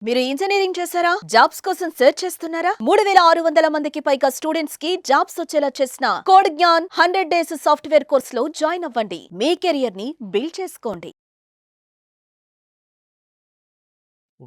మీరు ఇంజనీరింగ్ చేశారా? జాబ్స్ కోసం సెర్చ్ చేస్తున్నారా? 3600 మందికి పైగా స్టూడెంట్స్ కి జాబ్స్ వచ్చేలా చేసిన code Gyan 100 days software course లో జాయిన్ అవ్వండి. మీ కెరియర్ ని బిల్డ్ చేసుకోండి.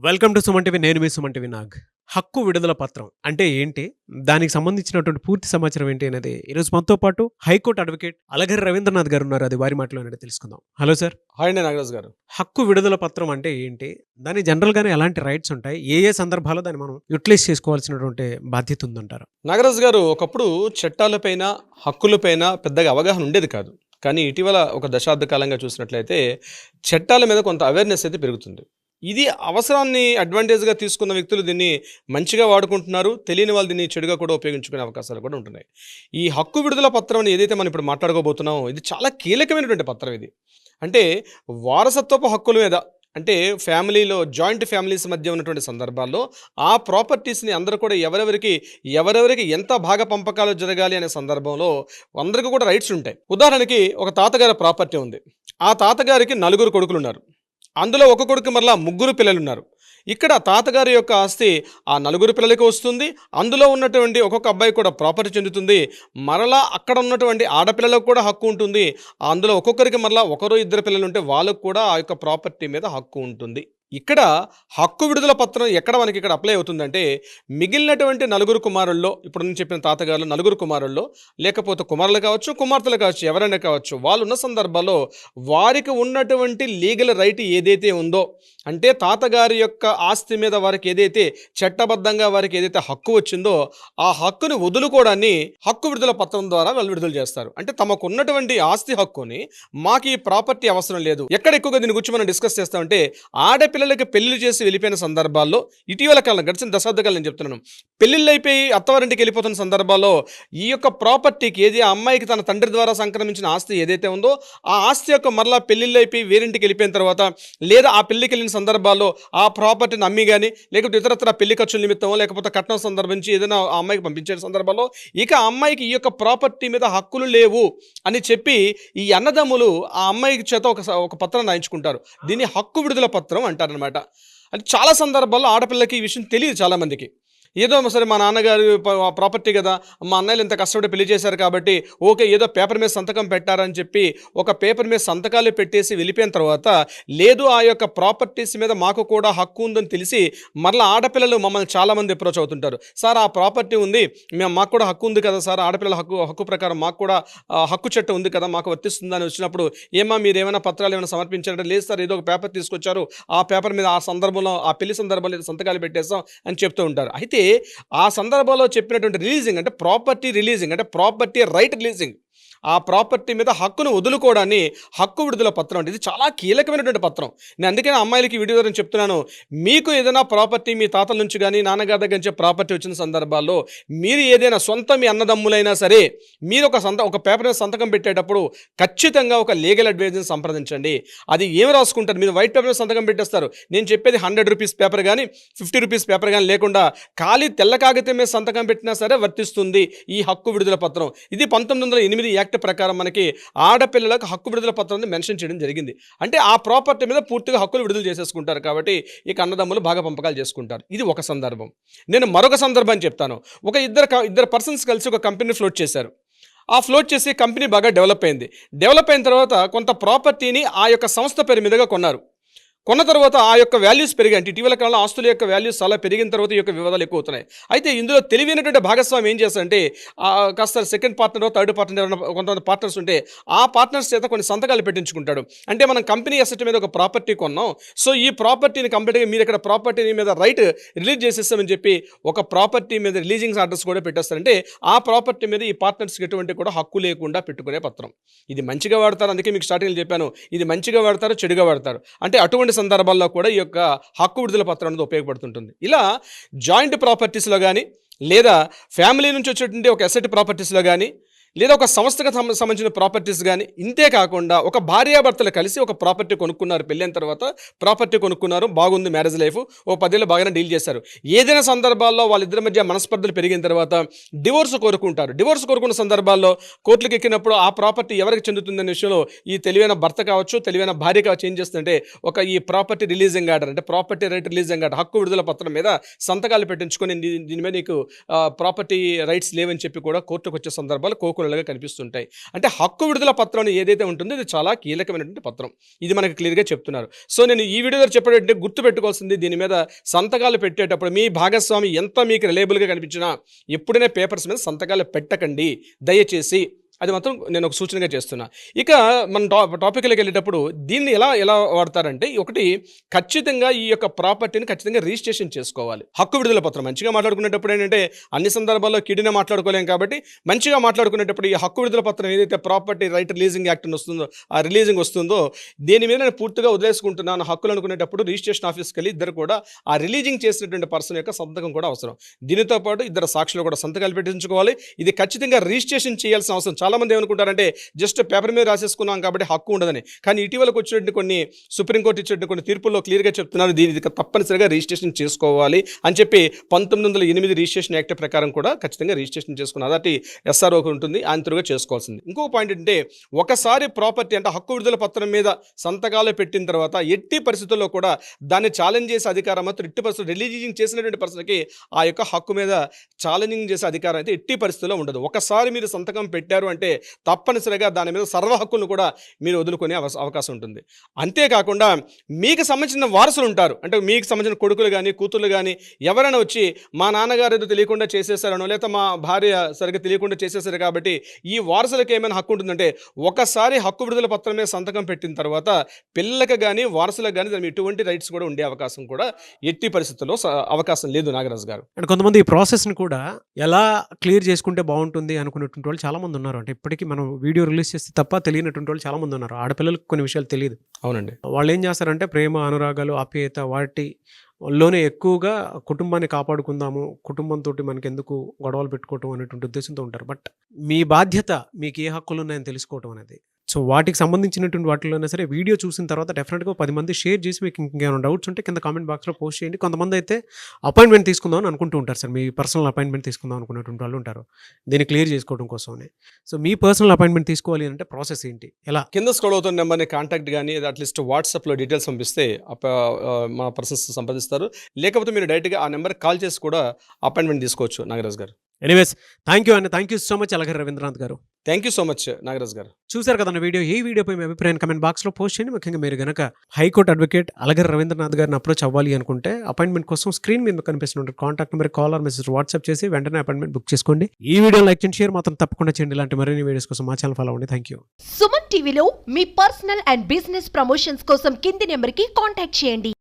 Welcome to Suman TV. నేను మీ సుమన్ టీవీ నాగ్. హక్కు విడుదల పత్రం అంటే ఏంటి, దానికి సంబంధించినటువంటి పూర్తి సమాచారం ఏంటి అనేది ఈరోజు మనతో పాటు హైకోర్టు అడ్వకేట్ అలగరి రవీంద్రనాథ్ గారు ఉన్నారు. అది వారి మాటలోనే తెలుసుకుందాం. Hello sir. హాయ్ అండి నాగరాజ్ గారు. హక్కు విడుదల పత్రం అంటే ఏంటి, దాని జనరల్ గానే ఎలాంటి రైట్స్ ఉంటాయి, ఏ సందర్భాల్లో దాన్ని మనం యూటిలైజ్ చేసుకోవాల్సినటువంటి బాధ్యత ఉందంటారు? నాగరాజ్ గారు, ఒకప్పుడు చట్టాలపైన హక్కులపైన పెద్దగా అవగాహన ఉండేది కాదు. కానీ ఇటీవల ఒక దశాబ్ద కాలంగా చూసినట్లయితే చట్టాల మీద కొంత అవేర్నెస్ అయితే పెరుగుతుంది. ఇది అవసరాన్ని అడ్వాంటేజ్గా తీసుకున్న వ్యక్తులు దీన్ని మంచిగా వాడుకుంటున్నారు, తెలియని వాళ్ళు దీన్ని చెడుగా కూడా ఉపయోగించుకునే అవకాశాలు కూడా ఉంటున్నాయి. ఈ హక్కు విడుదల పత్రం అని ఏదైతే మనం ఇప్పుడు మాట్లాడుకోబోతున్నామో ఇది చాలా కీలకమైనటువంటి పత్రం. ఇది అంటే వారసత్వపు హక్కుల మీద, అంటే ఫ్యామిలీలో జాయింట్ ఫ్యామిలీస్ మధ్య ఉన్నటువంటి సందర్భాల్లో ఆ ప్రాపర్టీస్ని అందరూ కూడా ఎవరెవరికి ఎంత భాగ పంపకాలు జరగాలి అనే సందర్భంలో అందరికీ కూడా రైట్స్ ఉంటాయి. ఉదాహరణకి ఒక తాతగారి ప్రాపర్టీ ఉంది. ఆ తాతగారికి 4 కొడుకులు ఉన్నారు. అందులో ఒక కొడుకు మరలా 3 పిల్లలు ఉన్నారు. ఇక్కడ తాతగారి యొక్క ఆస్తి ఆ 4 పిల్లలకి వస్తుంది. అందులో ఉన్నటువంటి ఒక్కొక్క అబ్బాయి కూడా ప్రాపర్టీ చెందుతుంది. మరలా అక్కడ ఉన్నటువంటి ఆడపిల్లలకు కూడా హక్కు ఉంటుంది. అందులో ఒక్కొక్కరికి మరలా 1-2 పిల్లలు ఉంటే వాళ్ళకు కూడా ఆ యొక్క ప్రాపర్టీ మీద హక్కు ఉంటుంది. ఇక్కడ హక్కు విడుదల పత్రం ఎక్కడ మనకి ఇక్కడ అప్లై అవుతుందంటే, మిగిలినటువంటి 4 కుమారుల్లో, ఇప్పుడు నేను చెప్పిన తాతగారులు 4 కుమారుల్లో, లేకపోతే కుమారులు కావచ్చు, కుమార్తెలు కావచ్చు, ఎవరైనా కావచ్చు, వాళ్ళు ఉన్న సందర్భాల్లో వారికి ఉన్నటువంటి లీగల్ రైట్ ఏదైతే ఉందో, అంటే తాతగారి యొక్క ఆస్తి మీద వారికి ఏదైతే చట్టబద్ధంగా వారికి ఏదైతే హక్కు వచ్చిందో ఆ హక్కుని వదులుకోవడాన్ని హక్కు విడుదల పత్రం ద్వారా వాళ్ళు విడుదల చేస్తారు. అంటే తమకు ఉన్నటువంటి ఆస్తి హక్కుని, మాకు ఈ ప్రాపర్టీ అవసరం లేదు. ఎక్కడ ఎక్కువగా దీని గురించి మనం డిస్కస్ చేస్తామంటే, ఆడపిల్లలకి పెళ్లిళ్ళు చేసి వెళ్ళిపోయిన సందర్భాల్లో, ఇటీవల కాలం గడిచిన దశాబ్ద కాలం నేను చెప్తున్నాను, పెళ్లిళ్ళు అయిపోయి అత్తవారింటికి వెళ్ళిపోతున్న సందర్భాల్లో ఈ యొక్క ప్రాపర్టీకి ఏది ఆ అమ్మాయికి తన తండ్రి ద్వారా సంక్రమించిన ఆస్తి ఏదైతే ఉందో ఆ ఆస్తి యొక్క మరలా పెళ్లిళ్ళు అయిపోయి వేరింటికి వెళ్ళిపోయిన తర్వాత, లేదా ఆ పెళ్లికి వెళ్ళిన సందర్భాల్లో ఆ ప్రాపర్టీని అమ్మి కానీ, లేకపోతే ఇతరత్ర పెళ్లి ఖర్చుల నిమిత్తమో, లేకపోతే కట్నం సందర్భించి ఏదైనా ఆ అమ్మాయికి పంపించే సందర్భంలో ఇక ఆ అమ్మాయికి ఈ యొక్క ప్రాపర్టీ మీద హక్కులు లేవు అని చెప్పి ఈ అన్నదమ్ములు ఆ అమ్మాయికి చేత ఒక పత్రం రాయించుకుంటారు. దీన్ని హక్కు విడుదల పత్రం అంటారనమాట. అంటే చాలా సందర్భాల్లో ఆడపిల్లకి ఈ విషయం తెలియదు చాలామందికి. ఏదో సరే మా నాన్నగారు ప్రాపర్టీ కదా, మా అన్నయ్యలు ఇంత కష్టపడి పెళ్లి చేశారు కాబట్టి ఓకే, ఏదో పేపర్ మీద సంతకం పెట్టారని చెప్పి ఒక పేపర్ మీద సంతకాలు పెట్టేసి వెళ్ళిపోయిన తర్వాత, లేదు ఆ యొక్క ప్రాపర్టీస్ మీద మాకు కూడా హక్కు ఉందని తెలిసి మరలా ఆడపిల్లలు మమ్మల్ని చాలామంది అప్రోచ్ అవుతుంటారు. సార్ ఆ ప్రాపర్టీ ఉంది, మాకు కూడా హక్కు ఉంది కదా సార్, ఆడపిల్లల హక్కు ప్రకారం మాకు కూడా హక్కు చట్టం ఉంది కదా, మాకు వర్తిస్తుందని వచ్చినప్పుడు, ఏమా మీరు ఏమైనా పత్రాలు ఏమైనా సమర్పించారంటే, లేదు సార్ ఏదో ఒక పేపర్ తీసుకొచ్చారు, ఆ పేపర్ మీద ఆ సందర్భంలో ఆ పెళ్లి సందర్భంలో సంతకాలు పెట్టేస్తాం అని చెప్తూ ఉంటారు. అయితే ఆ సందర్భంలో చెప్పినటువంటి రిలీజింగ్ అంటే ప్రాపర్టీ రిలీజింగ్, అంటే ప్రాపర్టీ రైట్ రిలీజింగ్, ఆ ప్రాపర్టీ మీద హక్కును వదులుకోవడాన్ని హక్కు విడుదల పత్రం అంటే ఇది చాలా కీలకమైనటువంటి పత్రం. నేను అందుకని అమ్మాయిలకి వీడియో ద్వారా చెప్తున్నాను, మీకు ఏదైనా ప్రాపర్టీ మీ తాతల నుంచి కానీ నాన్నగారి దగ్గర నుంచి ప్రాపర్టీ వచ్చిన సందర్భాల్లో మీరు ఏదైనా సొంత మీ అన్నదమ్ములైనా సరే మీరు ఒక పేపర్ మీద సంతకం పెట్టేటప్పుడు ఖచ్చితంగా ఒక లీగల్ అడ్వైజర్ని సంప్రదించండి. అది ఏమి రాసుకుంటారు, మీరు వైట్ పేపర్ మీద సంతకం పెట్టేస్తారు. నేను చెప్పేది 100 రూపీస్ పేపర్ కానీ 50 రూపీస్ పేపర్ కానీ లేకుండా ఖాళీ తెల్ల కాగితం మీద సంతకం పెట్టినా సరే వర్తిస్తుంది ఈ హక్కు విడుదల పత్రం. ఇది 1908 యాక్ట్ ప్రకారం మనకి ఆడపిల్లలకు హక్కు విడుదల పత్రాన్ని మెన్షన్ చేయడం జరిగింది. అంటే ఆ ప్రాపర్టీ మీద పూర్తిగా హక్కులు విడుదల చేసేసుకుంటారు కాబట్టి ఇక అన్నదమ్ములు బాగా పంపకాలు చేసుకుంటారు. ఇది ఒక సందర్భం. నేను మరొక సందర్భాన్ని చెప్తాను. ఒక ఇద్దరు పర్సన్స్ కలిసి ఒక కంపెనీ ఫ్లోట్ చేశారు. ఆ ఫ్లోట్ చేసి కంపెనీ బాగా డెవలప్ అయింది. డెవలప్ అయిన తర్వాత కొంత ప్రాపర్టీని ఆ యొక్క సంస్థ పేరు మీదుగా కొన్నారు. కొన్న తర్వాత ఆ యొక్క వాల్యూస్ పెరిగాయి. అంటే ఇటీవల కాలంలో ఆస్తుల యొక్క వాల్యూస్ చాలా పెరిగిన తర్వాత ఈ యొక్క వివాదాలు ఎక్కువ అవుతున్నాయి. అయితే ఇందులో తెలివైనటువంటి భాగస్వామి ఏం చేస్తారంటే, కాస్త సెకండ్ పార్ట్నర్ థర్డ్ పార్ట్నర్ కొంతమంది పార్ట్నర్స్ ఉంటే ఆ పార్ట్నర్స్ చేత కొన్ని సంతకాలు పెట్టించుకుంటాడు. అంటే మనం కంపెనీ అసెట్ మీద ఒక ప్రాపర్టీ కొన్నాం, సో ఈ ప్రాపర్టీని కంప్లీట్గా మీరు ఇక్కడ ప్రాపర్టీ మీద రైట్ రిలీజ్ చేసేస్తామని చెప్పి ఒక ప్రాపర్టీ మీద రిలీజింగ్ ఆర్డర్స్ కూడా పెట్టేస్తారంటే ఆ ప్రాపర్టీ మీద ఈ పార్ట్నర్స్కి ఎటువంటి కూడా హక్కు లేకుండా పెట్టుకునే పత్రం. ఇది మంచిగా వాడతారు, అందుకే మీకు స్టార్టింగ్లో చెప్పాను, ఇది మంచిగా వాడతారు, చెడుగా వాడతారు. అంటే అటువంటి సందర్భాల్లో కూడా ఈ యొక్క హక్కు విడుదల పత్రం అనేది ఉపయోగపడుతుంటుంది. ఇలా జాయింట్ ప్రాపర్టీస్లో కానీ, లేదా ఫ్యామిలీ నుంచి వచ్చేటువంటి ఒక అసెట్ ప్రాపర్టీస్లో కానీ, లేదా ఒక సంస్థకు సంబంధించిన ప్రాపర్టీస్ కానీ, ఇంతే కాకుండా ఒక భార్యాభర్తలు కలిసి ఒక ప్రాపర్టీ కొనుక్కున్నారు, పెళ్ళైన తర్వాత ప్రాపర్టీ కొనుక్కున్నారు, బాగుంది మ్యారేజ్ లైఫ్, ఓ 10 ఏళ్ళు బాగానే డీల్ చేశారు. ఏదైనా సందర్భాల్లో వాళ్ళిద్దరి మధ్య మనస్పర్ధలు పెరిగిన తర్వాత డివోర్స్ కోరుకుంటారు. డివోర్స్ కోరుకున్న సందర్భాల్లో కోర్టులకు ఎక్కినప్పుడు ఆ ప్రాపర్టీ ఎవరికి చెందుతుందనే విషయంలో ఈ తెలివైన భర్త కావచ్చు, తెలివైన భార్య కావచ్చు ఏం చేస్తుందంటే ఒక ఈ ప్రాపర్టీ రిలీజింగ్ ఆర్డర్, అంటే ప్రాపర్టీ రైట్ రిలీజింగ్ ఆర్డర్, హక్కు విడుదల పత్రం మీద సంతకాలు పెట్టించుకొని దీని మీద నీకు ప్రాపర్టీ రైట్స్ లేవని చెప్పి కూడా కోర్టుకు వచ్చే సందర్భాలు కోకొల్లగా కనిపిస్తుంటాయి. అంటే హక్కు విడుదల పత్రం ఏదైతే ఉంటుందో ఇది చాలా కీలకమైనటువంటి పత్రం. ఇది మనకి క్లియర్గా చెప్తున్నారు. సో నేను ఈ వీడియోలో చెప్పేటంటే గుర్తు పెట్టుకోవాల్సింది, దీని మీద సంతకాలు పెట్టేటప్పుడు మీ భాగస్వామి ఎంత మీకు రిలయబుల్గా కనిపించినా ఎప్పుడైనా పేపర్స్ మీద సంతకాలు పెట్టకండి దయచేసి. అది మాత్రం నేను ఒక సూచనగా చేస్తున్నా. ఇక మన టాపిక్లోకి వెళ్ళేటప్పుడు దీన్ని ఎలా వాడతారంటే, ఒకటి ఖచ్చితంగా ఈ యొక్క ప్రాపర్టీని ఖచ్చితంగా రిజిస్ట్రేషన్ చేసుకోవాలి. హక్కు విడుదల పత్రం మంచిగా మాట్లాడుకునేటప్పుడు ఏంటంటే అన్ని సందర్భాల్లో కిడినే మాట్లాడుకోలేం కాబట్టి మంచిగా మాట్లాడుకునేటప్పుడు ఈ హక్కు విడుదల పత్రం ఏదైతే ప్రాపర్టీ రైట్ రిలీజింగ్ యాక్ట్ వస్తుందో, ఆ రిలీజింగ్ వస్తుందో దీని మీద నేను పూర్తిగా వదిలేసుకుంటున్నాను హక్కులు అనుకునేటప్పుడు రిజిస్ట్రేషన్ ఆఫీస్కి వెళ్ళి ఇద్దరు కూడా ఆ రిలీజింగ్ చేసినటువంటి పర్సన్ యొక్క సంతకం కూడా అవసరం. దీనితో పాటు ఇద్దరు సాక్షులు కూడా సంతకాలు పెట్టించుకోవాలి. ఇది ఖచ్చితంగా రిజిస్ట్రేషన్ చేయాల్సిన అవసరం. చాలా మంది ఏమనుకుంటారంటే జస్ట్ పేపర్ మీద రాసేసుకున్నాం కాబట్టి హక్కు ఉండదని. కానీ ఇటీవలకు వచ్చినటువంటి కొన్ని సుప్రీంకోర్టు ఇచ్చినటువంటి కొన్ని తీర్పుల్లో క్లియర్గా చెప్తున్నారు దీనికి తప్పనిసరిగా రిజిస్ట్రేషన్ చేసుకోవాలి అని చెప్పి 1908 రిజిస్ట్రేషన్ యాక్ట్ ప్రకారం కూడా ఖచ్చితంగా రిజిస్ట్రేషన్ చేసుకున్న అదటి ఎస్ఆర్ఓకి ఉంటుంది, ఆంతరుగా చేసుకోవాల్సింది. ఇంకొక పాయింట్ ఏంటంటే, ఒకసారి ప్రాపర్టీ అంటే హక్కు విడుదల పత్రం మీద సంతకాలు పెట్టిన తర్వాత ఎట్టి పరిస్థితుల్లో కూడా దాన్ని ఛాలెంజ్ చేసే అధికారం మాత్రం ఎట్టి పరిస్థితులు రిలీజింగ్ చేసినటువంటి పర్సన్కి ఆ యొక్క హక్కు మీద ఛాలెంజింగ్ చేసే అధికారం అయితే ఎట్టి పరిస్థితుల్లో ఉండదు. ఒకసారి మీరు సంతకం పెట్టారు అంటే తప్పనిసరిగా దాని మీద సర్వ హక్కులను కూడా మీరు వదులుకునే అవకాశం ఉంటుంది. అంతేకాకుండా మీకు సంబంధించిన వారసులు ఉంటారు, అంటే మీకు సంబంధించిన కొడుకులు కానీ కూతుర్లు కానీ ఎవరైనా వచ్చి మా నాన్నగారు ఏదో తెలియకుండా చేసేసారనో, లేదా మా భార్య సరిగ్గా తెలియకుండా చేసేసారు కాబట్టి ఈ వారసులకు ఏమైనా హక్కు ఉంటుందంటే, ఒకసారి హక్కు విడుదల పత్రం మీద సంతకం పెట్టిన తర్వాత పిల్లలకు కానీ వారసులకు కానీ దాని ఎటువంటి రైట్స్ కూడా ఉండే అవకాశం కూడా ఎట్టి పరిస్థితుల్లో అవకాశం లేదు నాగరాజు గారు. అండ్ కొంతమంది ఈ ప్రాసెస్ని కూడా ఎలా క్లియర్ చేసుకుంటే బాగుంటుంది అనుకునేటువంటి వాళ్ళు చాలా మంది ఉన్నారు. అంటే ఇప్పటికీ మనం వీడియో రిలీజ్ చేస్తే తప్ప తెలియనటువంటి వాళ్ళు చాలా మంది ఉన్నారు. ఆడపిల్లలకు కొన్ని విషయాలు తెలియదు. అవునండి. వాళ్ళు ఏం చేస్తారంటే ప్రేమ, అనురాగాలు, ఆప్యాయత వాటిలోనే ఎక్కువగా కుటుంబాన్ని కాపాడుకుందాము, కుటుంబంతో మనకి ఎందుకు గొడవలు పెట్టుకోవటం అనేటువంటి ఉద్దేశంతో ఉంటారు. బట్ మీ బాధ్యత మీకు ఏ హక్కులు ఉన్నాయని తెలుసుకోవటం అనేది. సో వాటికి సంబంధించినటువంటి వాటిలోనే సరే వీడియో చూసిన తర్వాత డెఫినెట్గా 10 మంది షేర్ చేసి మీకు ఇంకేమైనా డౌట్స్ ఉంటే కింద కామెంట్ బాక్స్లో పోస్ట్ చేయండి. కొంతమంది అయితే అపాయింట్మెంట్ తీసుకుందామని అనుకుంటూ ఉంటారు సార్, మీ పర్సనల్ అపాయింట్మెంట్ తీసుకుందాం అనుకునేటువంటి వాళ్ళు ఉంటారు దీన్ని క్లియర్ చేసుకోవడం కోసమే. సో మీ పర్సనల్ అపాయింట్మెంట్ తీసుకోవాలి అంటే ప్రాసెస్ ఏంటి, ఎలా? కింద స్క్రోల్ అవుతున్న నెంబర్ని కాంటాక్ట్ కానీ అట్లీస్ట్ వాట్సాప్లో డీటెయిల్స్ పంపిస్తే మా పర్సన్స్ సంప్రదిస్తారు. లేకపోతే మీరు డైరెక్ట్గా ఆ నెంబర్కి కాల్ చేసి కూడా అపాయింట్మెంట్ తీసుకోవచ్చు Nagaraj garu. Anyways thank you అండి, thank you so much Alagar Ravindranath garu. Thank you so much Nagaraj garu. చూసారు కదా వీడియో. ఈ వీడియోపై మీ అభిప్రాయం కమెంట్ బాక్స్లో పోస్ట్ చేయండి. ముఖ్యంగా మీరు కనుక హైకోర్టు అడ్వకేట్ అలగర్ రవీంద్రనాథ్ గారిని అప్రోచ్ అవ్వాలి అనుకుంటే అపాయింట్మెంట్ కోసం స్క్రీన్ మీద కనిపిస్తున్న contact number call or message WhatsApp చేసి వెంటనే అపాయింట్మెంట్ బుక్ చేసుకోండి. ఈ వీడియో లైక్ చేయండి, షేర్ మాత్రం తప్పకుండా చేయండి. ఇలాంటి మరిన్ని వీడియోస్ కోసం మా ఛానల్ ఫాలో అవ్వండి. Thank you. సుమన్ టీవీలో మీ పర్సనల్ అండ్ బిజినెస్ ప్రమోషన్స్ కోసం కింది నెంబర్కి కాంటాక్ట్ చేయండి.